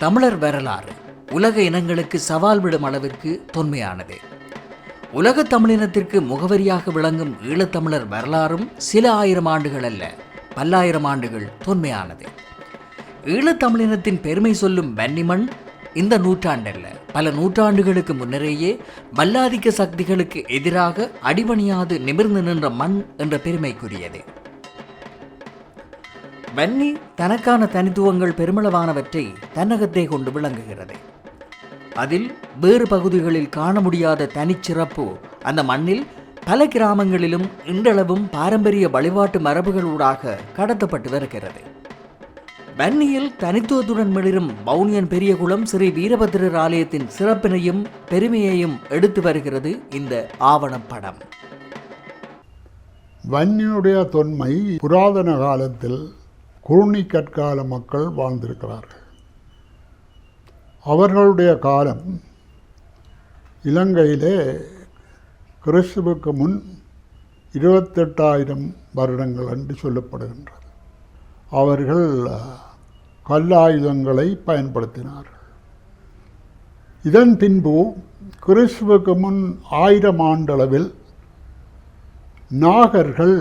தமிழர் வரலாறு உலக இனங்களுக்கு சவால் விடும் அளவிற்கு தொன்மையானது. உலக தமிழினத்திற்கு முகவரியாக விளங்கும் ஈழத்தமிழர் வரலாறும் சில ஆயிரம் ஆண்டுகள் அல்ல, பல்லாயிரம் ஆண்டுகள் தொன்மையானது. ஈழத்தமிழினத்தின் பெருமை சொல்லும் வன்னிமண் இந்த நூற்றாண்டல்ல, பல நூற்றாண்டுகளுக்கு முன்னரேயே வல்லாதிக்க சக்திகளுக்கு எதிராக அடிபணியாது நிமிர்ந்து நின்ற மண் என்ற பெருமைக்குரியது. வன்னி தனக்கான தனித்துவங்கள் பெருமளவானவற்றை தன்னகத்தே கொண்டு விளங்குகிறது. அதில் வேறு பகுதிகளில் காண முடியாத தனிச்சிறப்பு அந்த மண்ணில் பல கிராமங்களிலும் இன்றளவும் பாரம்பரிய வழிபாட்டு மரபுகளூடாக கடத்தப்பட்டு வருகிறது. வன்னியில் தனித்துவத்துடன் மிளிரும் வவுனியன் பெரியகுளம் ஸ்ரீ வீரபத்திரர் ஆலயத்தின் சிறப்பினையும் பெருமையையும் எடுத்து வருகிறது இந்த ஆவணப்படம். வன்னியுடைய தொன்மை புராதன காலத்தில் குறுநி கற்கால மக்கள் வாழ்ந்திருக்கிறார்கள். அவர்களுடைய காலம் இலங்கையிலே கிறிஸ்துவுக்கு முன் 28,000 வருடங்கள் என்று சொல்லப்படுகின்றது. அவர்கள் கல்லாயுதங்களை பயன்படுத்தினார்கள். இதன் பின்பு கிறிஸ்துவுக்கு முன் 1000 ஆண்டளவில் நாகர்கள்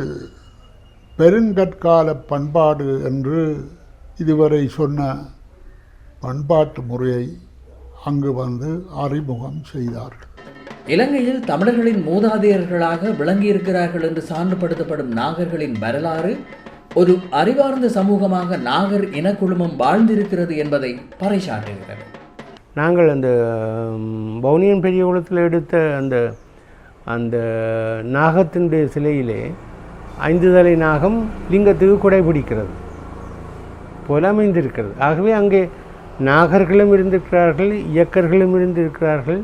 பெருங்கற்கால பண்பாடு என்று இதுவரை சொன்ன பண்பாட்டு முறையை அங்கு வந்து அறிமுகம் செய்தார்கள். இலங்கையில் தமிழர்களின் மூதாதையர்களாக விளங்கியிருக்கிறார்கள் என்று சான்றுபடுத்தப்படும் நாகர்களின் வரலாறு ஒரு அறிவார்ந்த சமூகமாக நாகர் இனக்குழுமம் வாழ்ந்திருக்கிறது என்பதை பறைசாற்றுகிறது. நாங்கள் அந்த வவுனியன் பெரிய குளத்தில் எடுத்த அந்த நாகத்தினுடைய சிலையிலே 5 தலை நாகம் லிங்கத்துக்கு குடை பிடிக்கிறது போல அமைந்திருக்கிறது. ஆகவே அங்கே நாகர்களும் இருந்திருக்கிறார்கள், இயக்கர்களும் இருந்திருக்கிறார்கள்.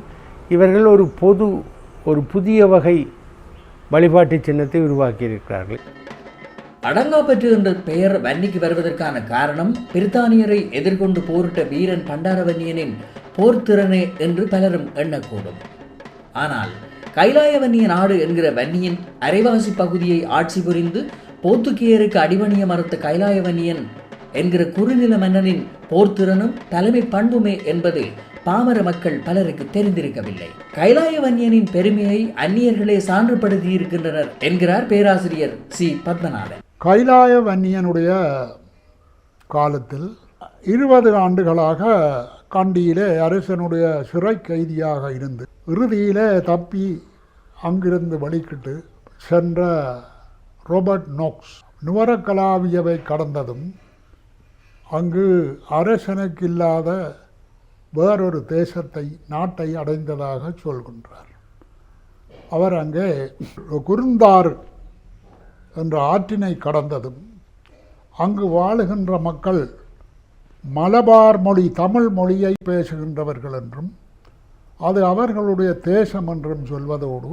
இவர்கள் ஒரு புதிய வகை வழிபாட்டு சின்னத்தை உருவாக்கியிருக்கிறார்கள். அடங்காப்பற்று என்ற பெயர் வன்னிக்கு வருவதற்கான காரணம் பிரித்தானியரை எதிர்கொண்டு போரிட்ட வீரன் பண்டாரவன்னியனின் போர்த்திறனே என்று பலரும் எண்ணக்கூடும். ஆனால் கைலாய வன்னிய நாடு என்கிற வன்னியின் அரைவாசி பகுதியை ஆட்சி புரிந்து போர்த்துகீயருக்கு அடிபணிய மறுத்த கைலாய வன்னியன் என்கிற குறுநில மன்னனின் போர்த்திறனும் தலைமை பண்புமே என்பது பாமர மக்கள் பலருக்கு தெரிந்திருக்கவில்லை. கைலாய வன்னியனின் பெருமையை அந்நியர்களே சான்றுபடுத்தி இருக்கின்றனர் என்கிறார் பேராசிரியர் சி. பத்மநாதன். கைலாய வன்னியனுடைய காலத்தில் 20 ஆண்டுகளாக கண்டியிலே அரசனுடைய சிறை கைதியாக இருந்து இறுதியிலே தப்பி அங்கிருந்து வழிகிட்டு சென்ற ரோபர்ட் நோக்ஸ் நுவரக்கலாவியவை கடந்ததும் அங்கு அரசனுக்கு இல்லாத வேறொரு நாட்டை அடைந்ததாக சொல்கின்றார். அவர் அங்கே குருந்தார் என்ற ஆற்றினை கடந்ததும் அங்கு வாழுகின்ற மக்கள் மலபார் மொழி தமிழ் மொழியை பேசுகின்றவர்கள் என்றும் அது அவர்களுடைய தேசம் என்றும் சொல்வதோடு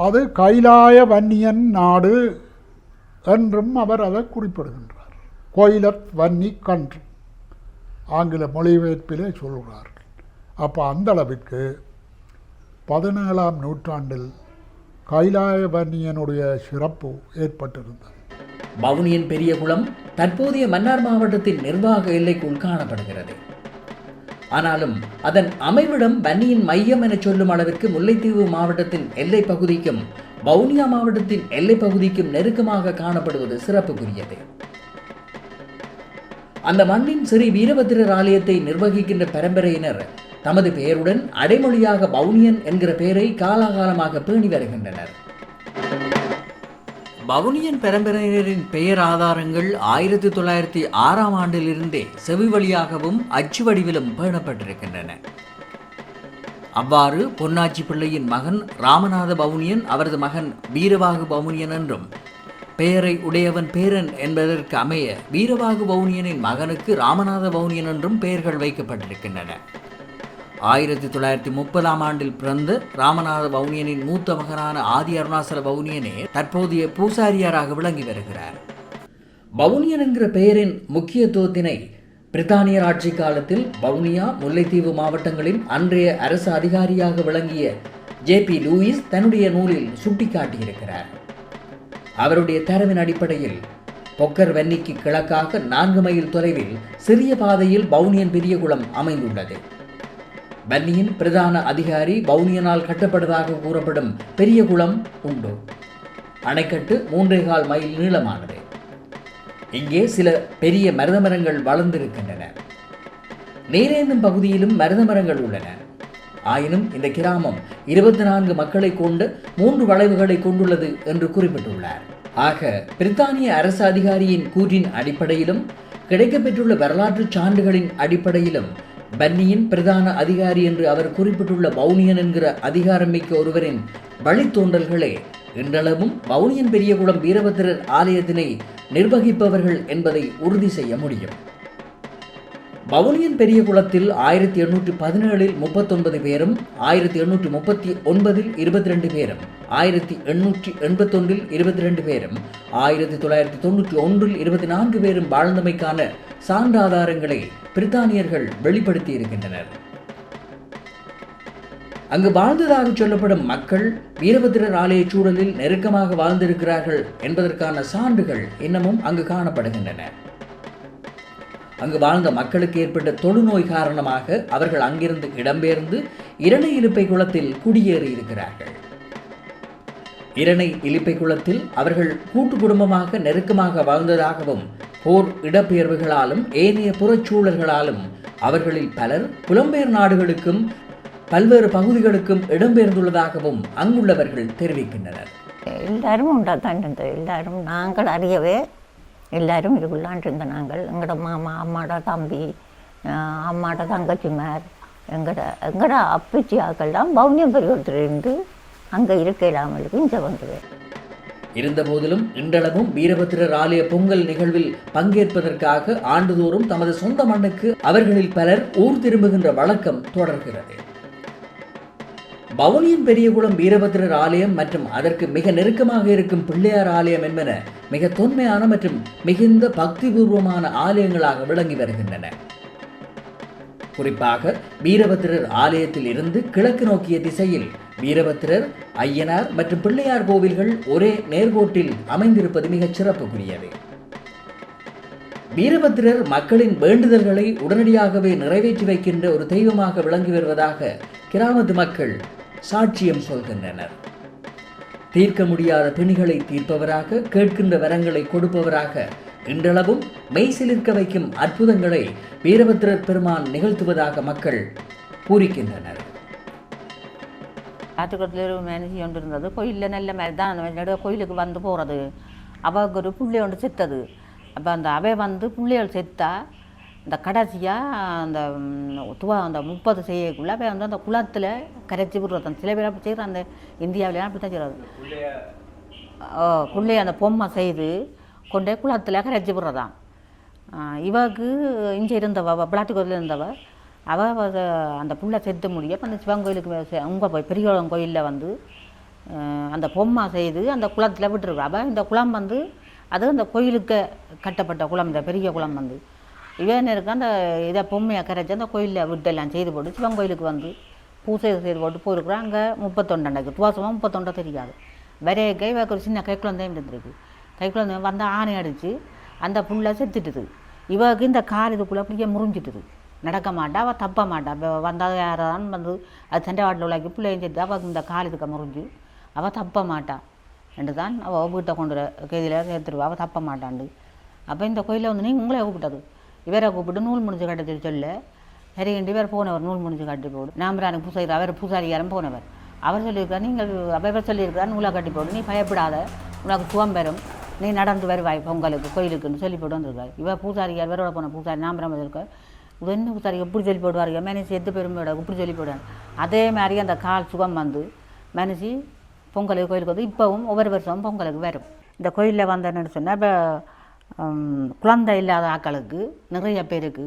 அது கைலாய வன்னியன் நாடு என்றும் அவர் அதை குறிப்பிடுகின்றார். கோயிலத் வன்னி கன்று ஆங்கில மொழிபெயர்ப்பிலே சொல்கிறார்கள். அப்போ அந்த அளவிற்கு 17ஆம் நூற்றாண்டில் கைலாய வன்னியனுடைய சிறப்பு ஏற்பட்டிருந்தது. வவுனியன் பெரியகுளம் தற்போதைய மன்னார் மாவட்டத்தின் நிர்வாக எல்லைக்குள் காணப்படுகிறது. ஆனாலும் அதன் அமைவிடம் வன்னியின் மையம் என சொல்லும் அளவிற்கு முல்லைத்தீவு மாவட்டத்தின் எல்லை பகுதிக்கும் வவுனியா மாவட்டத்தின் எல்லை பகுதிக்கும் நெருக்கமாக காணப்படுவது சிறப்புக்குரியது. அந்த மண்ணின் ஸ்ரீ வீரபத்திரர் ஆலயத்தை நிர்வகிக்கின்ற பரம்பரையினர் தமது பெயருடன் அடைமொழியாக வவுனியன் என்கிற பெயரை காலாகாலமாக பேணி வருகின்றனர். வவுனியன் பரம்பரையினரின் பெயர் ஆதாரங்கள் 1906ஆம் ஆண்டிலிருந்தே செவி வழியாகவும் அச்சு வடிவிலும் பேணப்பட்டிருக்கின்றன. அவ்வாறு பொன்னாச்சி பிள்ளையின் மகன் ராமநாத வவுனியன் அவரது மகன் வீரவாகு வவுனியன் என்றும், பெயரை உடையவன் பேரன் என்பதற்கு அமைய வீரவாகு வவுனியனின் மகனுக்கு ராமநாத வவுனியன் என்றும் பெயர்கள் வைக்கப்பட்டிருக்கின்றன. 1930ஆம் ஆண்டில் பிறந்த ராமநாத வவுனியனின் மூத்த மகனான ஆதி அருணாசல வவுனியனே தற்போதைய பூசாரியாராக விளங்கி வருகிறார். வவுனியன் என்கிற பெயரின் முக்கியத்துவத்தினை பிரித்தானியர் ஆட்சி காலத்தில் வவுனியா, முல்லைத்தீவு மாவட்டங்களின் அன்றைய அரசு அதிகாரியாக விளங்கிய J.P. லூயிஸ் தன்னுடைய நூலில் சுட்டிக்காட்டியிருக்கிறார். அவருடைய தரவின் அடிப்படையில் பொக்கர் வன்னிக்கு கிழக்காக 4 மைல் தொலைவில் சிறிய பாதையில் வவுனியன் பெரியகுளம் அமைந்துள்ளது. வன்னியின் பிரதான அதிகாரி வவுனியனால் கட்டப்பட்டதாக கூறப்படும் பெரியகுளம் உண்டு. அணைக்கட்டு 3.25 மைல் நீளமானது. இங்கே சில பெரிய மருத மரங்கள் வளர்ந்திருக்கின்றன. நீரேந்தும் பகுதியிலும் மருத மரங்கள் உள்ளன. ஆயினும் இந்த கிராமம் 24 மக்களை கொண்டு 3 வளைவுகளை கொண்டுள்ளது என்று குறிப்பிட்டுள்ளார். ஆக பிரித்தானிய அரசு அதிகாரியின் கூற்றின் அடிப்படையிலும் கிடைக்கப்பெற்றுள்ள வரலாற்று சான்றுகளின் அடிப்படையிலும் வன்னியின் பிரதான அதிகாரி என்று அவர் குறிப்பிட்டுள்ள வவுனியன் என்கிற அதிகாரமிக்க ஒருவரின் வழித்தோன்றல்களே இன்றளவும் வவுனியன் பெரியகுளம் வீரபத்திரர் ஆலயத்தினை நிர்வகிப்பவர்கள் என்பதை உறுதி செய்ய முடியும். வவுனியன் பெரியகுளத்தில் 1817 39 பேரும், 1839 22 பேரும், 1881 22 பேரும், 1991 24 பேரும் வாழ்ந்தமைக்கான சான்றாதாரங்களை பிரித்தானியர்கள் வெளிப்படுத்தி இருக்கின்றனர். அங்கு வாழ்ந்ததாக சொல்லப்படும் மக்கள் வீரபத்திரர் ஆலய சூழலில் நெருக்கமாக வாழ்ந்திருக்கிறார்கள் என்பதற்கான சான்றுகள் இன்னமும் அங்கு காணப்படுகின்றன. அங்கு வாழ்ந்த மக்களுக்கு ஏற்பட்ட தொழுநோய் காரணமாக அவர்கள் அங்கிருந்து இடம்பெயர்ந்து இரணை இலுப்பை குளத்தில் குடியேறி இருக்கிறார்கள். இரணை இலுப்பை குளத்தில் அவர்கள் கூட்டு குடும்பமாக நெருக்கமாக வாழ்ந்ததாகவும் போர் இடப்பெயர்வுகளாலும் ஏனைய புறச்சூழல்களாலும் அவர்களில் பலர் புலம்பெயர் நாடுகளுக்கும் பல்வேறு பகுதிகளுக்கும் இடம்பெயர்ந்துள்ளதாகவும் அங்குள்ளவர்கள் தெரிவிக்கின்றனர். எல்லாரும் உண்டாத்தான் இருந்தது. எல்லாரும் நாங்கள் அறியவே எல்லாரும் இதுக்குள்ளான் இருந்த நாங்கள் எங்களோட மாமா, அம்மாட தம்பி, அம்மாட தங்கச்சிமார், எங்களோட அப்பச்சி ஆக்கள்லாம் வவுனியம் பெரியவர்த்திலிருந்து அங்கே இருக்க இல்லாமலுக்கு இங்கே வந்தது. இருந்தபோதிலும் இன்றளவும் வீரபத்திரர் ஆலய பொங்கல் நிகழ்வில் பங்கேற்பதற்காக ஆண்டுதோறும் தமது சொந்த மண்ணுக்கு அவர்களில் பலர் ஊர் திரும்புகின்ற வழக்கம் தொடர்கிறது. வவுனியன் பெரியகுளம் வீரபத்திரர் ஆலயம் மற்றும் அதற்கு மிக நெருக்கமாக இருக்கும் பிள்ளையார் ஆலயம் என்பன மிக தொன்மையான மற்றும் மிகுந்த பக்திபூர்வமான ஆலயங்களாக விளங்கி வருகின்றன. குறிப்பாக வீரபத்திரர் ஆலயத்தில் இருந்து கிழக்கு நோக்கிய திசையில் வீரபத்திரர், ஐயனார் மற்றும் பிள்ளையார் கோவில்கள் ஒரே நேர்கோட்டில் அமைந்திருப்பது மிகச் சிறப்புக்குரியது. வீரபத்திரர் மக்களின் வேண்டுதல்களை உடனடியாகவே நிறைவேற்றி வைக்கின்ற ஒரு தெய்வமாக விளங்கி வருவதாக கிராமத்து மக்கள் சாட்சியம் சொல்கின்றனர். தீர்க்க முடியாத பிணிகளை தீர்ப்பவராக, கேட்கின்ற வரங்களை கொடுப்பவராக இன்றளவும் மெய்சிலிர்க்க வைக்கும் அற்புதங்களை வீரபத்திரர் பெருமான் நிகழ்த்துவதாக மக்கள் பூரிக்கின்றனர். ஆற்றுக்குளத்தில் ஒரு மேனேஜி ஒன்று இருந்தது. கோயிலில் நல்ல மாதிரி தான் கோயிலுக்கு வந்து போகிறது. அவளுக்கு ஒரு புள்ளி ஒன்று செத்தது. அப்போ அவை பிள்ளைகள் செத்தா இந்த கடைசியாக அந்த அந்த 30 செய்யக்குள்ளே அவை அந்த குளத்தில் கரைச்சி விடுறது. சில பேர் அப்படி செய்கிற அந்த இந்தியாவிலாம் அப்படி தான் செய்கிறது. பிள்ளைய அந்த பொம்மை செய்து கொண்டே குளத்தில் கரைச்சி விடுறதான். இவக்கு இங்கே இருந்தவ பிளாட்டுக்குளத்தில் இருந்தவ அவள் அந்த புள்ளை செத்து முடிய அந்த சிவன் கோயிலுக்கு உங்கள் போய் பெரியகுளம் கோயிலில் அந்த பொம்மை செய்து அந்த குளத்தில் விட்டுருவா. அவள் இந்த குளம் அது அந்த கோயிலுக்கு கட்டப்பட்ட குளம், இந்த பெரிய குளம் இவன் இருக்க அந்த இதை பொம்மையை கரைச்சி அந்த கோயிலில் விட்டெல்லாம் செய்து போட்டு சிவன் கோயிலுக்கு பூசை செய்து போட்டு போயிருக்குறோம். அங்கே 31 அன்றைக்கு துவாசமாக 31 தெரியாது. வரைய இவக்கு ஒரு சின்ன கைக்குழந்தையும் இருந்திருக்கு. கைக்குழந்தை ஆணை அடித்து அந்த புள்ளை செத்துட்டுது. இவக்கு இந்த கால் இதுக்குள்ளே அப்படியே முறிஞ்சிட்டுது. நடக்க மாட்டா, அவள் தப்ப மாட்டா. இப்போ வந்தால் யாரான் அது சண்டை வாட்டில் உள்ளாக்கி பிள்ளையும் செத்து அவளுக்கு இந்த கால் இதுக்கு முறிஞ்சு அவள் தப்ப மாட்டா என்று தான் அவள் வீட்டை கொண்டு கைதியில் சேர்த்துருவா. அவள் தப்ப மாட்டாண்டு. அப்போ இந்த கோயிலில் நீ உங்களே கூப்பிட்டது. இவரை கூப்பிட்டு நூல் முடிஞ்சு கட்டி சொல்ல சரிண்டு இவர் போனவர் நூல் முடிஞ்சு கட்டி போடு. நாம்பரானுக்கு பூசாரி அவர் பூசாரியாரம் போனவர். அவர் சொல்லியிருக்கார், நீங்கள் அவர் சொல்லியிருக்கார் நூலாக கட்டி போடு, நீ பயப்படாத, உனக்கு சுகம் பெறும், நீ நடந்து வருவாய் பொங்கலுக்கு கோயிலுக்குன்னு சொல்லி போட்டு வந்திருக்காரு. இவர் பூசாரியார் இவரோட போன பூசாரி நாம்பரம் இருக்கார். இது என்ன பூசாரி எப்படி சொல்லி போடுவார், மேனேஜ் எத்து பெருமையோட இப்படி சொல்லி போடுவார். அதே மாதிரி அந்த கால் சுகம் மேனேஜி பொங்கலுக்கு கோயிலுக்கு இப்போவும் ஒவ்வொரு வருஷமும் பொங்கலுக்கு வரும். இந்த கோயிலில் என்னென்னு சொன்னால் இப்போ குழந்தை இல்லாத ஆக்களுக்கு நிறைய பேருக்கு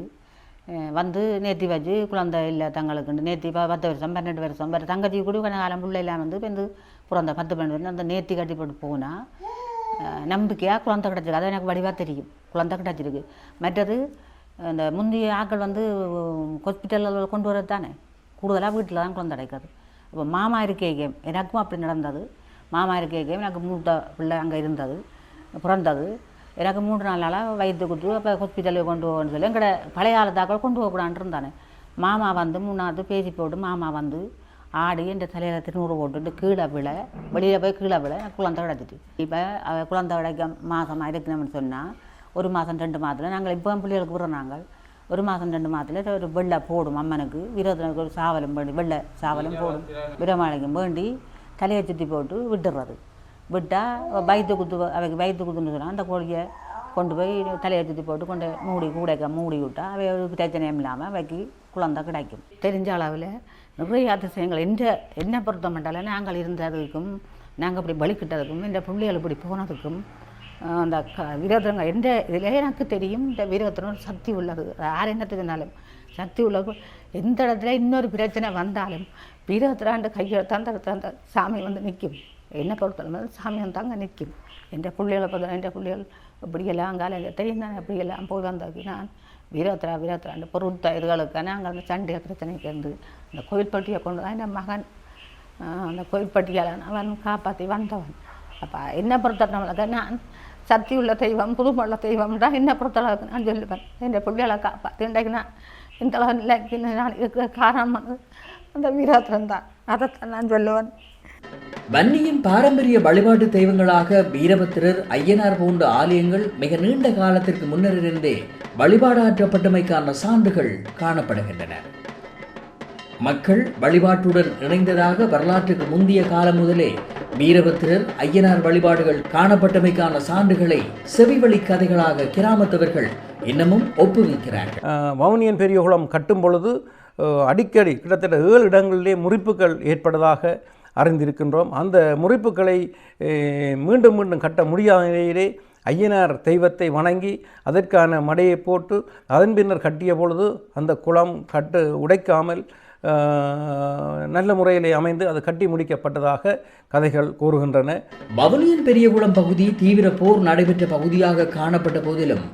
நேர்த்தி வச்சு குழந்தை இல்லை தங்களுக்குண்டு நேர்த்தி 10 வருஷம் 12 வருஷம் வேறு தங்கச்சி கூட கொஞ்சம் காலம் பிள்ளை இல்லாமல் இப்போ பிறந்த 10-12 வருஷம் அந்த நேர்த்தி கட்டி போட்டு போனால் நம்பிக்கையாக குழந்தை கிடச்சிருக்கு. அது எனக்கு வடிவாக தெரியும், குழந்தை கிடச்சிருக்கு. மற்றது இந்த முந்தைய ஆக்கள் ஹாஸ்பிட்டலில் கொண்டு வரது தானே, கூடுதலாக வீட்டில் தான் குழந்தை கிடைக்காது. இப்போ மாமா இருக்கே கேம் எனக்கும் அப்படி நடந்தது. மாமா இருக்கே கேம் எனக்கு மூத்த பிள்ளை அங்கே இருந்தது பிறந்தது. எனக்கு 3 நாளாக வயிற்று குத்து அப்போ ஹாஸ்பிட்டலுக்கு கொண்டு போகணும்னு சொல்லி எங்கட பழைய ஆளுதாக்கள் கொண்டு போகக்கூடான்னு இருந்தானே. மாமா வந்து 3வது பேசி போட்டு மாமா வந்து ஆடி என் தலையில் திருநூறு போட்டுட்டு கீழே விழ வெளியில் போய் கீழே விழ எனக்கு குழந்தை கிடச்சிட்டு. இப்போ குழந்தை கிடைக்க மாதமாக இருக்கணும்னு சொன்னால் 1 மாதம் 2 மாதத்தில் நாங்கள் இப்போ பிள்ளைகளுக்கு விடுறோம். நாங்கள் 1 மாதம் 2 மாதத்தில் ஒரு வெள்ளை போடும் அம்மனுக்கு விரோதனுக்கு ஒரு சாவலும் வேண்டி வெள்ளை சாவலும் போடும் விரமாளைக்கும் வேண்டி தலையை சுற்றி போட்டு விட்டுடுறது. விட்டால் வயிற்று குத்து அவைக்கு வயிற்று குத்துன்னு சொன்னால் அந்த கோழியை கொண்டு போய் தலையை சுற்றி போட்டு கொண்டு மூடி விட்டால் அவை ஒரு பிரச்சனையும் இல்லாமல் அவைக்கு குழந்தை கிடைக்கும். தெரிஞ்ச அளவில் நிறைய அதிசயங்கள் என்ன பொறுத்த மாட்டாலும் நாங்கள் இருந்ததுக்கும் நாங்கள் இப்படி பலிக்கிட்டதுக்கும் இந்த பிள்ளைகள் இப்படி போனதுக்கும் அந்த வீரத்திரங்கள் எந்த இதிலே எனக்கு தெரியும். இந்த வீரத்திரம் சக்தி உள்ளது. யார் என்ன தெரிஞ்சாலும் சக்தி உள்ளது. எந்த இடத்துல இன்னொரு பிரச்சனை வந்தாலும் வீரத்திராண்டு கையெழுத்தாந்த அந்த சாமி வந்து நிற்கும். என்ன பொறுத்தவரை சாமி வந்து அங்கே நிற்கும். என் பிள்ளைகளை பார்த்தா என் பிள்ளைகள் இப்படியெல்லாம் அங்கால தெரியும் தானே இப்படியெல்லாம் போய் வந்தாக்கு நான் வீரத்திராண்டு பொருத்த இதுகளுக்கு நாங்கள் அந்த சண்டை பிரச்சனைக்கு இருந்து அந்த கோயில்பட்டியை கொண்டு தான் என் மகன் அந்த கோயில்பட்டியால் அவன் காப்பாற்றி வந்தவன். அப்போ என்ன பொறுத்தவரை நான் சக்தி உள்ள தெய்வம் புதுமுள்ள தெய்வம் தான் என்ன பொறுத்தளவுக்கு நான் சொல்லுவேன். என் பிள்ளைகளை காப்பாற்றி இன்றைக்கு நான் இந்த நிலைக்கு நான் இருக்கிற காரணம் வந்து அந்த வீரத்திரம் தான். அதைத்தான் நான் சொல்லுவேன். வன்னியின் பாரம்பரிய வழிபாட்டு தெய்வங்களாக வீரபத்திரர், ஐயனார் போன்ற ஆலயங்கள் மிக நீண்ட காலத்திற்கு முன்னரிருந்தே வழிபாடாற்றப்பட்டமைக்கான சான்றுகள் காணப்படுகின்றன. மக்கள் வழிபாட்டுடன் இணைந்ததாக வரலாற்றுக்கு முந்தைய காலம் முதலே வீரபத்திரர், ஐயனார் வழிபாடுகள் காணப்பட்டமைக்கான சான்றுகளை செவிவழி கதைகளாக கிராமத்தவர்கள் இன்னமும் ஒப்புவிக்கிறார்கள். வவுனியன் பெரியகுளம் கட்டும் பொழுது அடிக்கடி கிட்டத்தட்ட 7 இடங்களிலே முறிப்புகள் ஏற்பட்டதாக அறிந்திருக்கின்றோம். அந்த முறிப்புகளை மீண்டும் மீண்டும் கட்ட முடியாத நிலையிலே ஐயனார் தெய்வத்தை வணங்கி அதற்கான மடையை போட்டு அதன் பின்னர் கட்டிய பொழுது அந்த குளம் உடைக்காமல் நல்ல முறையிலே அமைந்து அது கட்டி முடிக்கப்பட்டதாக கதைகள் கூறுகின்றன. வவுனியன் பெரியகுளம் பகுதி தீவிர போர் நடைபெற்ற பகுதியாக காணப்பட்ட போதிலும்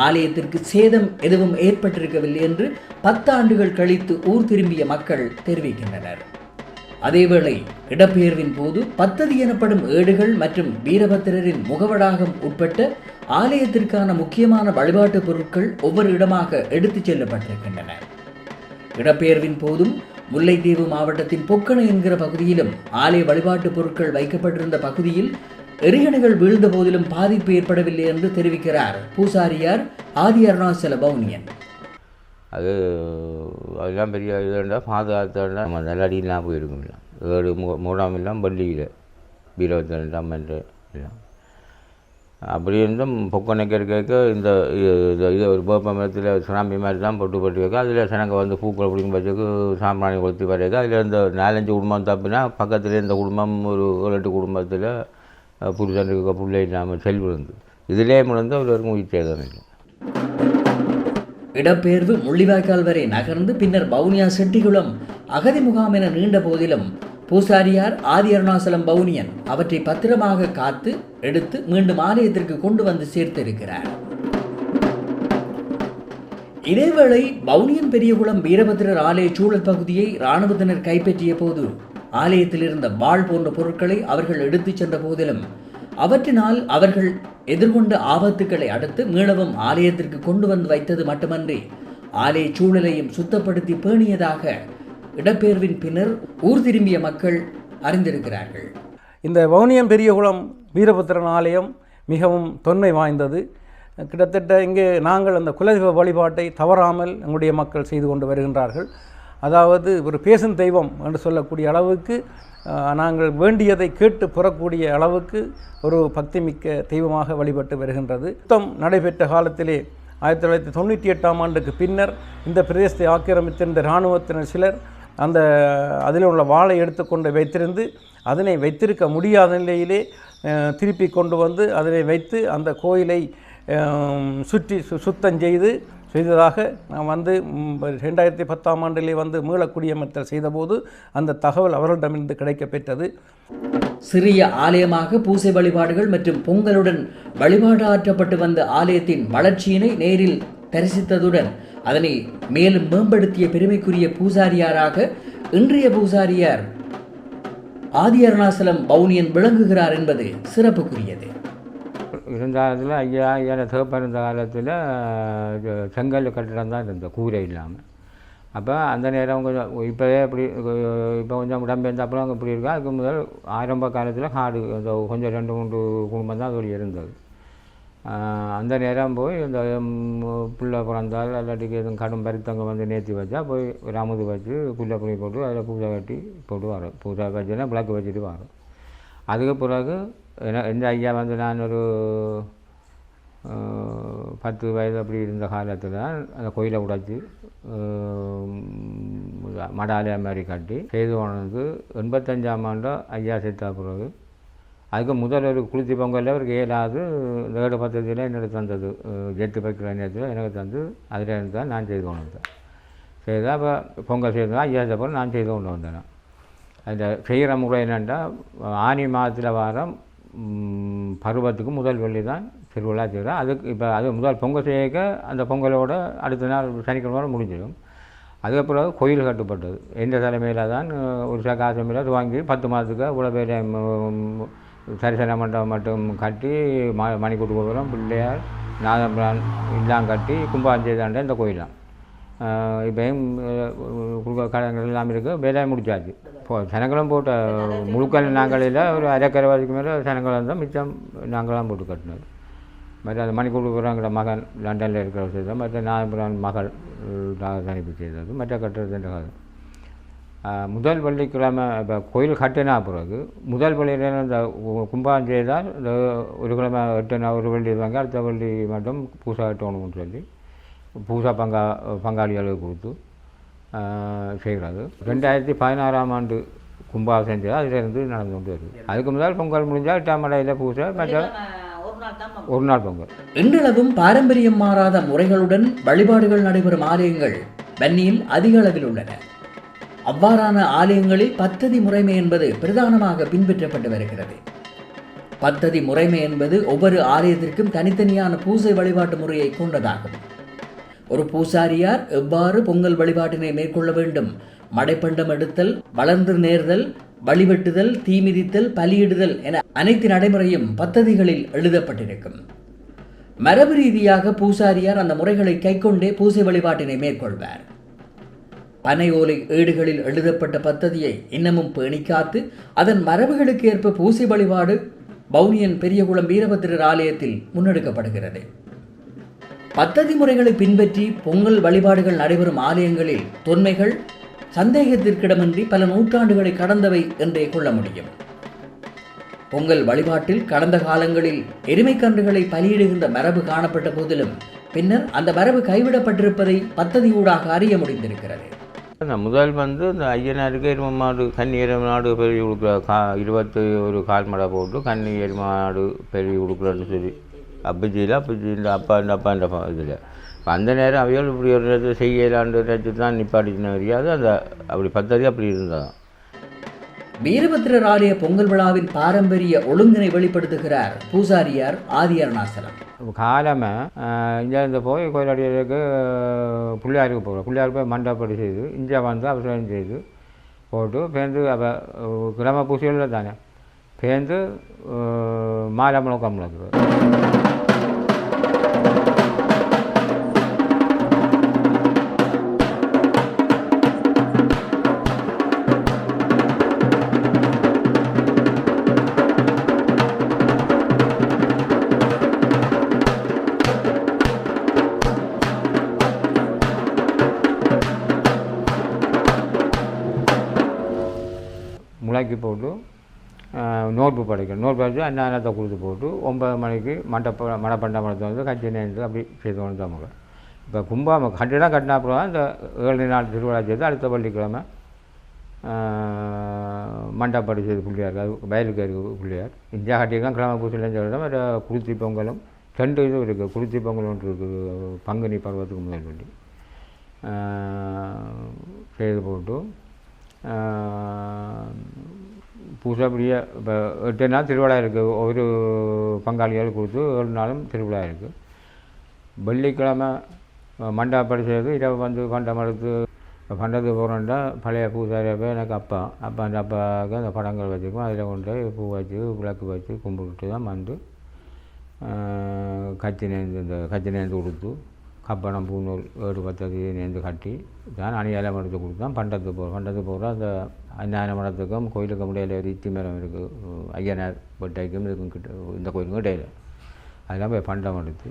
ஆலயத்திற்கு சேதம் எதுவும் ஏற்பட்டிருக்கவில்லை என்று 10 ஆண்டுகள் கழித்து ஊர் திரும்பிய மக்கள் தெரிவிக்கின்றனர். அதேவேளை இடப்பெயர்வின் போது பத்ததி எனப்படும் ஏடுகள் மற்றும் வீரபத்திரரின் முகவடாகம் உட்பட்ட ஆலயத்திற்கான முக்கியமான வழிபாட்டு பொருட்கள் ஒவ்வொரு இடமாக எடுத்துச் செல்லப்பட்டிருக்கின்றன. இடப்பெயர்வின் போதும் முல்லைத்தீவு மாவட்டத்தின் பொக்கணை என்கிற பகுதியிலும் ஆலய வழிபாட்டு பொருட்கள் வைக்கப்பட்டிருந்த பகுதியில் எரிகணைகள் வீழ்ந்த போதிலும் பாதிப்பு ஏற்படவில்லை என்று தெரிவிக்கிறார் பூசாரியார் ஆதி அருணாசல பவுனியன். அதெல்லாம் பெரிய இதுண்டா பாதுகாத்தா நம்ம நல்லடியெல்லாம் போயிருக்கும்ல 3 பள்ளியில் வீரபத்திரம் எல்லாம் அப்படி இருந்தும் பொக்கணைக்கு இருக்க இந்த இது ஒரு வேப்ப மரத்தில் சுனாமி மாதிரி தான் போட்டு வைக்க அதில் சனங்க வந்து பூக்கள் பிடிக்கும் வச்சுக்கு சாம்பிராணி கொளுத்தி வரைக்க அதில் இந்த 4-5 குடும்பம் தப்புனா பக்கத்தில் இந்த குடும்பம் ஒரு 7-8 குடும்பத்தில் புருஷன் இருக்க பிள்ளை இல்லாமல் செல் விழுந்து இதிலே முழுந்து அவருக்கு உயிர் சேதம் இல்லை. இடப்பெயர்வு முள்ளிவாய்க்கால் வரை நகர்ந்து பின்னர் வவுனியா செட்டிகுளம் அகதி முகாம் என நீண்ட போதிலும் பூசாரியார் ஆதி அருணாசலம் பவுனியன் அவற்றை பத்திரமாக காத்து எடுத்து மீண்டும் ஆலயத்திற்கு கொண்டு வந்து சேர்த்திருக்கிறார். இதேவேளை வவுனியன் பெரியகுளம் வீரபத்திரர் ஆலய சூழல் பகுதியை இராணுவத்தினர் கைப்பற்றிய போது ஆலயத்தில் இருந்த வாள் போன்ற பொருட்களை அவர்கள் எடுத்துச் சென்ற போதிலும் அவற்றினால் அவர்கள் எதிர்கொண்ட ஆபத்துக்களை அடுத்து மீளவும் ஆலயத்திற்கு கொண்டு வந்து வைத்தது மட்டுமன்றி ஆலய சூழலையும் சுத்தப்படுத்தி பேணியதாக இடப்பெயர்வின் பின்னர் ஊர் திரும்பிய மக்கள் அறிந்திருக்கிறார்கள். இந்த வவுனியன் பெரியகுளம் வீரபத்திரன் ஆலயம் மிகவும் தொன்மை வாய்ந்தது. கிட்டத்தட்ட இங்கே நாங்கள் அந்த குலதெய்வ வழிபாட்டை தவறாமல் எங்களுடைய மக்கள் செய்து கொண்டு வருகின்றார்கள். அதாவது ஒரு பேசும் தெய்வம் என்று சொல்லக்கூடிய அளவுக்கு நாங்கள் வேண்டியதை கேட்டு பெறக்கூடிய அளவுக்கு ஒரு பக்திமிக்க தெய்வமாக வழிபட்டு வருகின்றது. யுத்தம் நடைபெற்ற காலத்திலே 1998ஆம் ஆண்டுக்கு பின்னர் இந்த பிரதேசத்தை ஆக்கிரமித்திருந்த இராணுவத்தினர் சிலர் அதில் உள்ள வாளை எடுத்துக்கொண்டு வைத்திருந்து அதனை வைத்திருக்க முடியாத நிலையிலே திருப்பி கொண்டு வந்து அதனை வைத்து அந்த கோயிலை சுற்றி சுத்தம் செய்ததாக நான் வந்து 2010ஆம் ஆண்டிலே வந்து மீளக்குடியமர்த்தல் செய்தபோது அந்த தகவல் அவர்களிடமிருந்து கிடைக்கப்பெற்றது. சிறிய ஆலயமாக பூசை வழிபாடுகள் மற்றும் பொங்கலுடன் வழிபாடாற்றப்பட்டு வந்த ஆலயத்தின் வளர்ச்சியினை நேரில் தரிசித்ததுடன் அதனை மேலும் மேம்படுத்திய பெருமைக்குரிய பூசாரியாராக இன்றைய பூசாரியார் ஆதி அருணாசலம் பவுனியன் விளங்குகிறார் என்பது சிறப்புக்குரியது. இருந்த காலத்தில் ஐயா தேப்பம் இருந்த காலத்தில் செங்கல் கட்டிடம் தான் இருந்தது, கூரை இல்லாமல். அப்போ அந்த நேரம் கொஞ்சம் இப்போவே இப்படி இப்போ கொஞ்சம் இடம்பெயர்ந்த அப்புறம் இப்படி இருக்கா. அதுக்கு முதல் ஆரம்ப காலத்தில் காடு இந்த கொஞ்சம் 2-3 குடும்பம் தான் அதோடு இருந்தது. அந்த நேரம் போய் இந்த புல்லை பிறந்தால் இல்லாட்டிக்கு எதுவும் கடும் பருத்தங்க வந்து நேர்த்தி வச்சா போய் ஒரு அமுது வச்சு புல்லை புளி போட்டு அதில் பூஜை கட்டி போட்டு வரோம். பூஜை வச்சுன்னா விளக்கு வச்சுட்டு வரோம். அதுக்கு பிறகு எந்த ஐயா வந்து நான் ஒரு 10 வயது அப்படி இருந்த காலத்தில் அந்த கோயிலை உடைச்சி மடாலயம் மாதிரி கட்டி செய்து போனது 85ஆம் ஆண்டு ஐயா செத்தா பிறகு. அதுக்கு முதல் ஒரு குளிர்ச்சி பொங்கலில் ஒரு 7வது வேடு பத்திரத்தில் என்னோட தந்தது, ஜெட்டு வைக்கிற நேரத்தில் எனக்கு தந்து அதில் இருந்து தான் நான் செய்து கொண்டு வந்தேன். செய்தால் அப்போ பொங்கல் செய்தோம் ஐயா அப்புறம் நான் செய்து கொண்டு வந்தேன். அதில் செய்கிற முறை என்னென்னா ஆனி மாதத்தில் வாரம் பருவத்துக்கு முதல் வெள்ளி தான் திருவிழா செய்கிறோம். அதுக்கு இப்போ அது முதல் பொங்கல் செய்ய அந்த பொங்கலோட அடுத்த நாள் சனிக்கிழமை முடிஞ்சிடும். அதுக்கப்புறம் கோயில் கட்டுப்பட்டது எந்த தலைமையில் தான் ஒரு சில காசு மேலே துவாங்கி 10 மாதத்துக்கு இவ்வளோ பேர் சரிசன மண்டபம் மட்டும் கட்டி மணிக்கூட்டு கோபுரம் பிள்ளையார் நாதம்பிரான் எல்லாம் கட்டி கும்பாஞ்செய்தாண்ட இந்த கோயிலாம் இப்போயும் கடங்கள் எல்லாம் இருக்குது. வேலையை முடிச்சாச்சு. இப்போ சனங்களும் போட்ட முழுக்கல் நாங்களில் ஒரு அரைக்கரை வரைக்கும் மேலே சனங்களும் தான் மிச்சம் நாங்களாம் போட்டு கட்டினது. மற்ற அந்த மணிக்கூடுங்கிற மகன் லண்டனில் இருக்கிற செய்தது, மற்ற நாதம்பிரான் மகள் தனிப்பு செய்தது, மற்ற கட்டுறது காலம். முதல் வெள்ளிக்கிழமை இப்போ கோயில் கட்டினா பிறகு முதல் வெள்ளியில் இந்த கும்பான் செய்தால் இந்த ஒரு கிழமை 8 நாள் ஒரு வெள்ளி வாங்க அடுத்த வெள்ளி மட்டும் பூசா கட்டணும்னு சொல்லி பூசா பங்காளிகளுக்கு கொடுத்து செய்கிறது. 2016ஆம் ஆண்டு கும்பாபிஷேகம் செய்தால் அதிலிருந்து நடந்து கொண்டு வருது. அதுக்கு முதல் பொங்கல் முடிஞ்சால் 8ஆம் மலையில் பூசை, மற்ற ஒரு நாள் பொங்கல். இன்றளவும் பாரம்பரியம் மாறாத முறைகளுடன் வழிபாடுகள் நடைபெறும் ஆலயங்கள் வன்னியில் அதிக அளவில் உள்ளன. அவ்வாறான ஆலயங்களில் பத்ததி முறைமை என்பது பிரதானமாக பின்பற்றப்பட்டு வருகிறது. பத்ததி முறைமை என்பது ஒவ்வொரு ஆலயத்திற்கும் தனித்தனியான பூசை வழிபாட்டு முறையை கொண்டதாகும். ஒரு பூசாரியார் எவ்வாறு பொங்கல் வழிபாட்டினை மேற்கொள்ள வேண்டும், மடைப்பண்டம் எடுத்தல், வளர்ந்து நேர்தல், வழிபட்டுதல், தீமிதித்தல், பலியிடுதல் என அனைத்து நடைமுறையும் பத்ததிகளில் எழுதப்பட்டிருக்கும். மரபு ரீதியாக பூசாரியார் அந்த முறைகளை கைக்கொண்டே பூசை வழிபாட்டினை மேற்கொள்வார். பனை ஓலை ஏடுகளில் எழுதப்பட்ட பத்ததியை இன்னமும் பேணிக்காத்து அதன் மரபுகளுக்கு ஏற்ப பூசை வழிபாடு வவுனியன் பெரியகுளம் வீரபத்திரர் ஆலயத்தில் முன்னெடுக்கப்படுகிறது. பத்ததி முறைகளை பின்பற்றி பொங்கல் வழிபாடுகள் நடைபெறும் ஆலயங்களில் தொன்மைகள் சந்தேகத்திற்கிடமின்றி பல நூற்றாண்டுகளை கடந்தவை என்றே கொள்ள முடியும். பொங்கல் வழிபாட்டில் கடந்த காலங்களில் எருமைக்கன்றுகளை பலியிடுகின்ற மரபு காணப்பட்ட போதிலும் பின்னர் அந்த மரபு கைவிடப்பட்டிருப்பதை பத்ததியூடாக அறிய முடிந்திருக்கிறது. முதல் வந்து இந்த ஐயனாருக்கு எருமை மாடு கன்னி எருமை மாடு பெருகி கொடுக்குற 21 கால் மடை போட்டு கன்னி எருமை மாடு பெருகி கொடுக்குறன்னு சொல்லி அப்பச்சியில் அப்பாண்ட இதில் அந்த நேரம் அவையோடு இப்படி ஒரு இடத்துல செய்யலான்னு நினச்சி தான் நிப்பாட்டின வரையாது அந்த அப்படி பத்ததி அப்படி இருந்தால். வீரபத்திரர் ஆலய பொங்கல் விழாவின் பாரம்பரிய ஒழுங்கினை வெளிப்படுத்துகிறார் பூசாரியார் ஆதி அருணாசலம். காலமே இங்கே போய் கோயிலடிகளுக்கு பிள்ளையாருக்கு போகிறோம். பிள்ளையாருக்கு போய் மண்டபப்படி செய்து இங்கே வந்து அவசரம் செய்து போட்டு பேருந்து அப்போ கிராம பூசையில் தானே பேருந்து மாலை முழக்கம் முழக்குது. முளைக்கி போட்டு நோட்பு படைக்கணும். நோட்பு படித்து அன்னத்தை கொடுத்து போட்டு 9 மணிக்கு மடப்பண்டமத்தை வந்து கட்சி நேர்ந்து அப்படி செய்து கொண்டு தான் முறை. இப்போ கட்டிடம் கட்டினா அப்புறம் இந்த 7 நாள் திருவிழா செய்து அடுத்த வெள்ளிக்கிழமை மண்டப்படி செய்து பிள்ளையார் அது வயலுக்கு இருக்குது பிள்ளையார். இந்தியா கட்டியிருக்கான் கிழமை பூசையிலும் சொல்லிட்டோம். மற்ற குருத்தி பொங்கலும் 2 இதுவும் இருக்குது. குருத்தி பொங்கல் ஒன்று இருக்குது பங்குனி பருவத்துக்கு முதல் வெள்ளி செய்து போட்டு பூசாப்படியே இப்போ 8 நாள் திருவிழா இருக்குது. ஒரு பங்காளிகள் கொடுத்து 7 நாளும் திருவிழா இருக்குது. வெள்ளிக்கிழமை மண்டபப்படி செய்து இரவு வந்து பண்டம் எடுத்து பண்டத்துக்கு போகிறோன்னா பழைய பூசாரியை போய் எனக்கு அந்த அப்பாவுக்கு அந்த படங்கள் வச்சுருக்கோம். அதில் கொண்டு பூ வச்சு விளக்கு வச்சு கும்பிட்டு தான் வந்து கச்சினேந்து இந்த கச்சினேந்து கொடுத்து கப்பணம் பூநூல் 7-10 நேர்ந்து கட்டி தான் அணியாலம் எடுத்து கொடுத்தான் பண்டத்துக்கு போகிற அந்த அஞ்ஞான மடத்துக்கும் கோயிலுக்கும் இடையில ஒரு இத்தி மரம் இருக்குது ஐயனார் பட்டைக்கும் இதுக்கும் கிட்ட இந்த கோயிலுக்கும் இடையில அதெல்லாம் போய் பண்டம் எடுத்து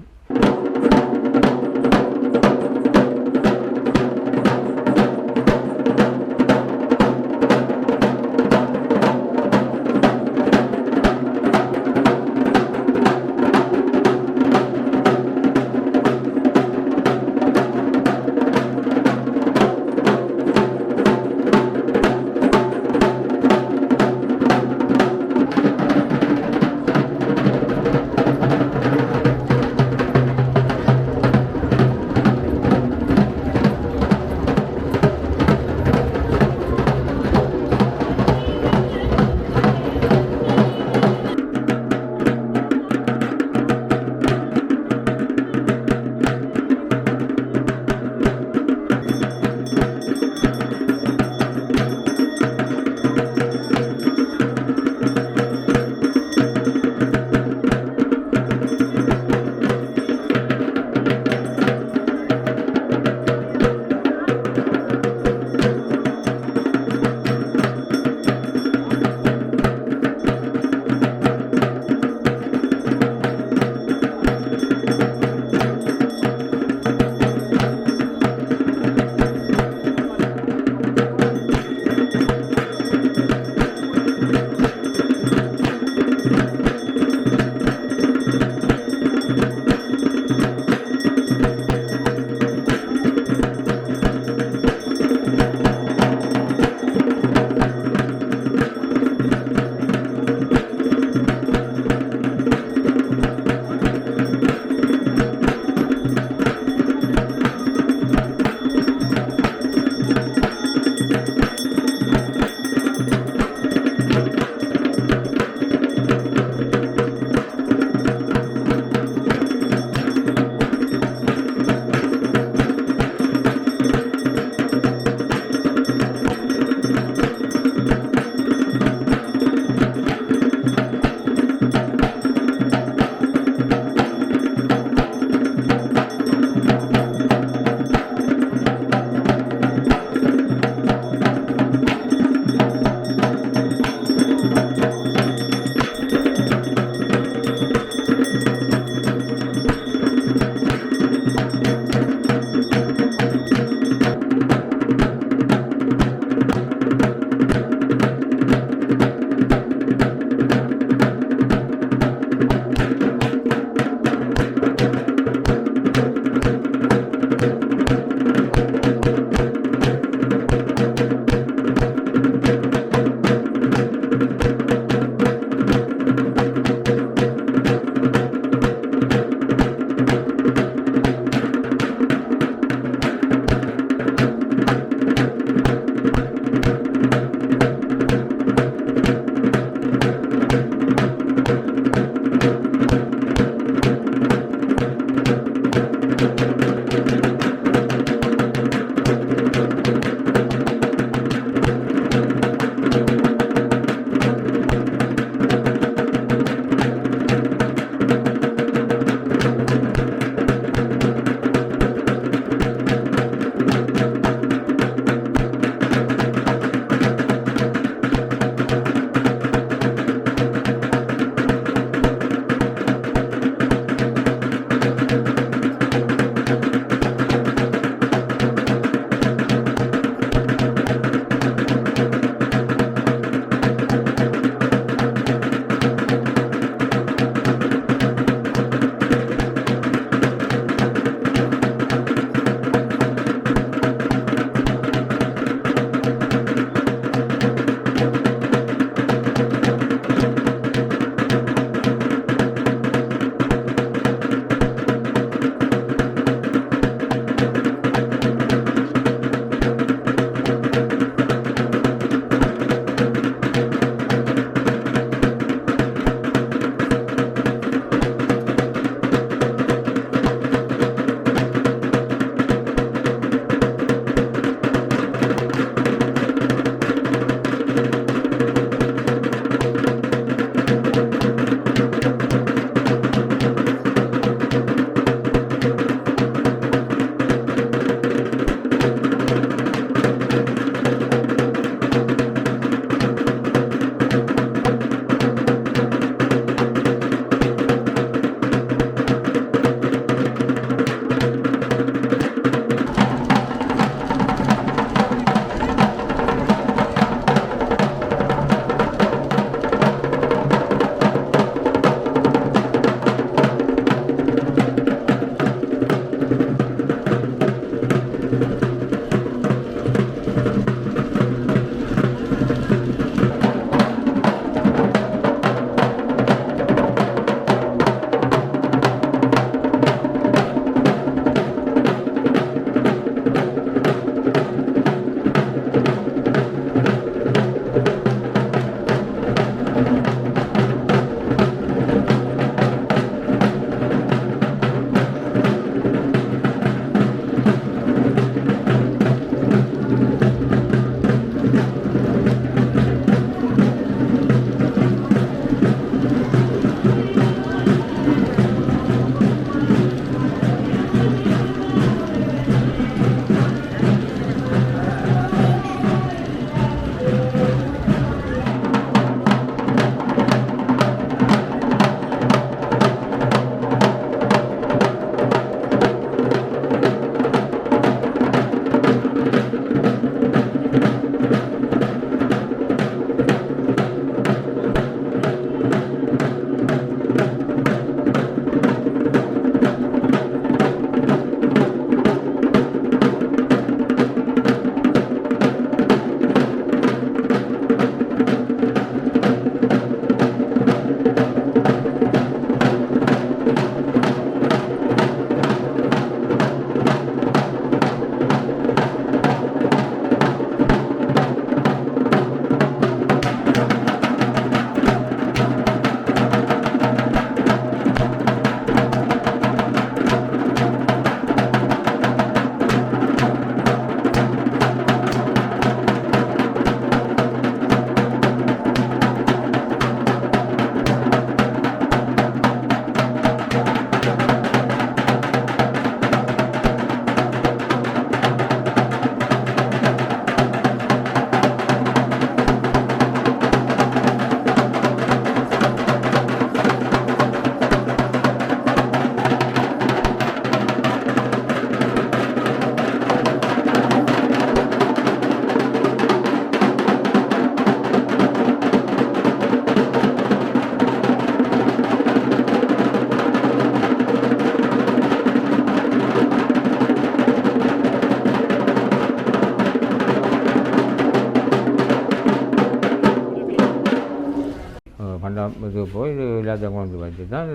இது போய் எல்லாத்தையும் கொண்டு வச்சு தான்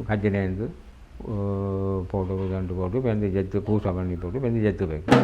கஞ்சினேந்து போட்டு ரெண்டு போட்டு வெந்து செத்து பூசை பண்ணி போட்டு வெந்து செத்து வைக்கும்.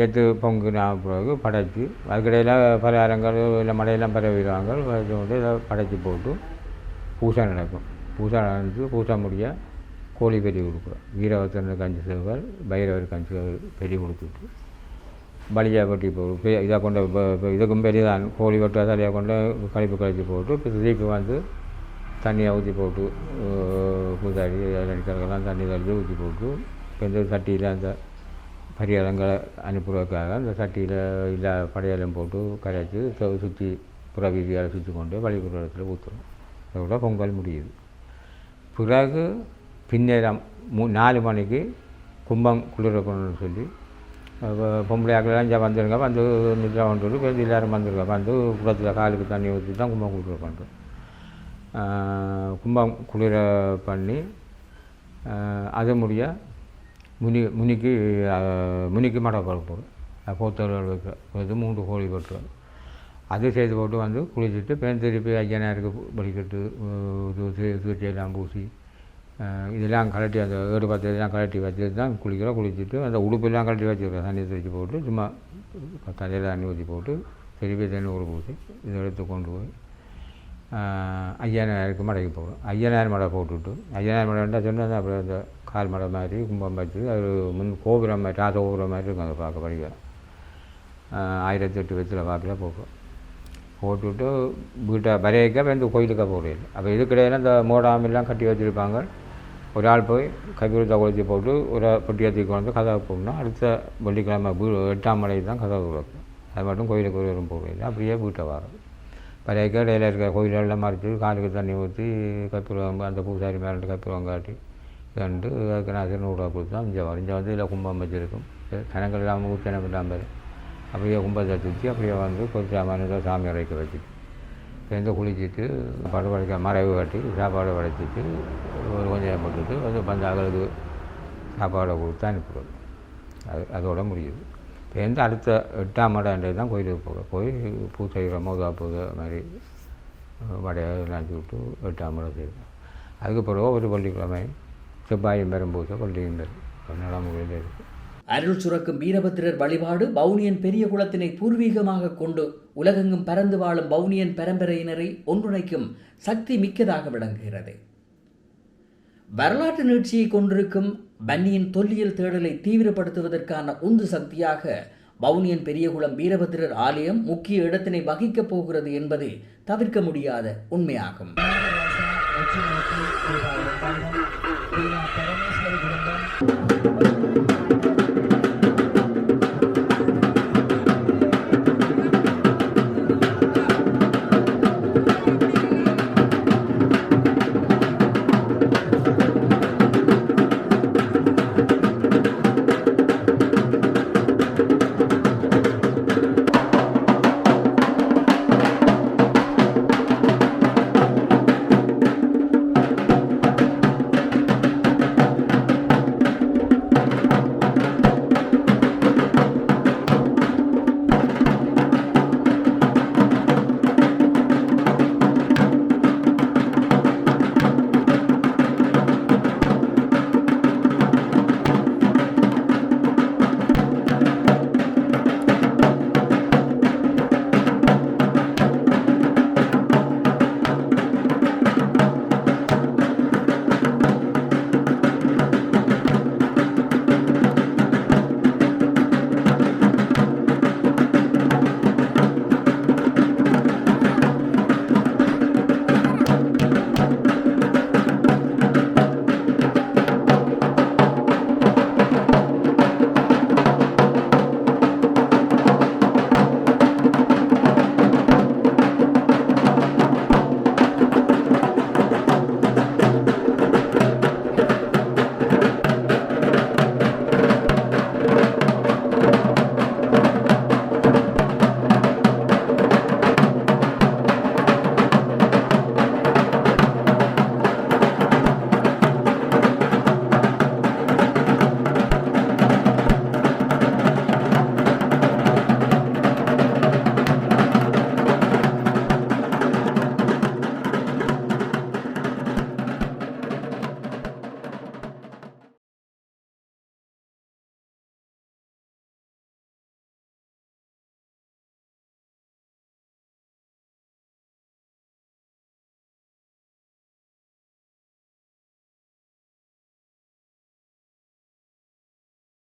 ஜெத்து பொங்குனா பிறகு படைச்சி அதுக்கிடையில் பலகாரங்கள் இல்லை மடையெல்லாம் பரவிடுவாங்க. வந்து இதை படைச்சி போட்டு பூசை நடக்கும். பூசை நடந்து பூசை முடிய கோழி பெரி கொடுக்குறோம். வீரவத்தனுக்கு 5 சேவல், பைரவருக்கு 5 பெரி கொடுத்துட்டு பலியாக கொட்டி போட்டு இதை கொண்டு இதுக்கும் பெரியதான் கோழி வெட்டு தலையாக கொண்டு கழிச்சு போட்டு திருப்பி வந்து தண்ணியை ஊற்றி போட்டு பூசாடி நடிக்கிறதுக்கெல்லாம் தண்ணி தள்ளி ஊற்றி போட்டு இப்போ இந்த சட்டியில் அந்த பரிகாரங்களை அனுப்புறதுக்காக அந்த சட்டியில் இல்லை படையெல்லாம் போட்டு கரைச்சி சுற்றி புற வீதியால் சுற்றி கொண்டு வழிபுறத்தில் ஊற்றுறோம். அதோட பொங்கல் முடியுது. பிறகு பின்னேரம் 4 மணிக்கு கும்பம் குளிரப்பணும்னு சொல்லி பொம்பளையாக்கெல்லாம் இங்கே வந்துடுங்க, வந்து நிதில் வந்துட்டு பேருந்து எல்லோரும் வந்துருங்க, வந்து குளத்தில் காலுக்கு தண்ணி ஊற்றி தான் கும்பம் குளிர பண்ணுறோம். கும்பம் குளிர பண்ணி அது முடிய முனிக்கு மடை பழப்போம். போத்தல் வைக்கிறது 3 கோழி வெட்டுறோம். அது செய்து போட்டு வந்து குளிச்சுட்டு பேருந்து திருப்பி ஐயனாருக்கு வலிக்கட்டு தூச்சியெல்லாம் பூசி இதெல்லாம் கலட்டி அந்த 7-10 இதெல்லாம் கலட்டி வச்சுட்டு தான் குளிக்கிறோம். குளிச்சுட்டு அந்த உடுப்பெல்லாம் கலட்டி வச்சுருக்கோம். தண்ணி தெளித்து போட்டு சும்மா தலையில் தண்ணி ஊற்றி போட்டு திருப்பி தண்ணி ஊற பூசி இதை எடுத்து கொண்டு போய் ஐயனாருக்கு மடைக்கு போகிறோம். ஐயனார் மடை போட்டுவிட்டு ஐயனார் மடைன்னா சொன்னால் அப்புறம் அந்த கால் மடை மாதிரி கும்பம் வச்சு அது கோபுரம் மாதிரி ராச கோபுரம் மாதிரி இருக்கும். அதை பார்க்க படிக்க 1008 வயசில் பார்க்கல போட்டுவிட்டு வீட்டை வரையக்க வந்து கோயிலுக்காக போகிறேன். அப்போ இதுக்கிடையில் இந்த மோடாமெல்லாம் கட்டி வச்சுருப்பாங்க. ஒரு ஆள் போய் கைப்பிடித்த கொளுத்தி போட்டு ஒரு பொட்டியை தூக்கி வந்து கதவை போடணும். அடுத்த வெள்ளிக்கிழமை 8ஆம் மலை தான் கதவை திறக்கும். அது மட்டும் கோயிலுக்கு ஒரு போகிறேன். அப்படியே வீட்டை வரும். பழைய இடையில இருக்கிற கோயிலெல்லாம் மறைச்சி காலுக்கு தண்ணி ஊற்றி கற்பூரம் அந்த பூசாரி மேலே கற்பூரம் காட்டி கண்டு அதுக்கு நான் 100 ரூபா கொடுத்து தான் இங்கே வரும். இங்கே வந்து இதில் கும்பம் வச்சுருக்கும். கணங்கள் இல்லாமல் ஊற்றணம் இல்லாமல் அப்படியே கும்பத்தை சுற்றி அப்படியே வந்து கொஞ்சம் சாமி அடைக்க வச்சுட்டு சேர்ந்து குளிச்சுட்டு படவடைக்க மறைவு கட்டி சாப்பாடு வடைச்சிட்டு ஒரு கொஞ்சம் போட்டுட்டு வந்து வந்து அகளுக்கு சாப்பாடை கொடுத்து அனுப்புகிறோம். அதோட முடியுது. சேர்ந்து அடுத்த 8ஆம் மடைன்றது தான் கோயிலுக்கு போய் பூ செய்கிறோம். மோதாப்பூத மாதிரி வடையெல்லாம் விட்டு 8ஆம் மடை செய்கிறோம். அதுக்கு பிறகு ஒரு பள்ளிக்கிழமை செவ்வாயும் பெரும் பூசை பள்ளியும் பெரும் நலமுறையில் இருக்குது. அருள் சுரக்கும் வீரபத்திரர் வழிபாடு வவுனியன் பெரிய குலத்தினை பூர்வீகமாக கொண்டு உலகெங்கும் பறந்து வாழும் வவுனியன் பரம்பரையினரை ஒன்றிணைக்கும் சக்தி மிக்கதாக விளங்குகிறது. வரலாற்று நீட்சியை கொண்டிருக்கும் வன்னியின் தொல்லியல் தேடலை தீவிரப்படுத்துவதற்கான உந்து சக்தியாக வவுனியன் பெரியகுளம் வீரபத்திரர் ஆலயம் முக்கிய இடத்தினை வகிக்கப் போகிறது என்பது தவிர்க்க முடியாத உண்மையாகும்.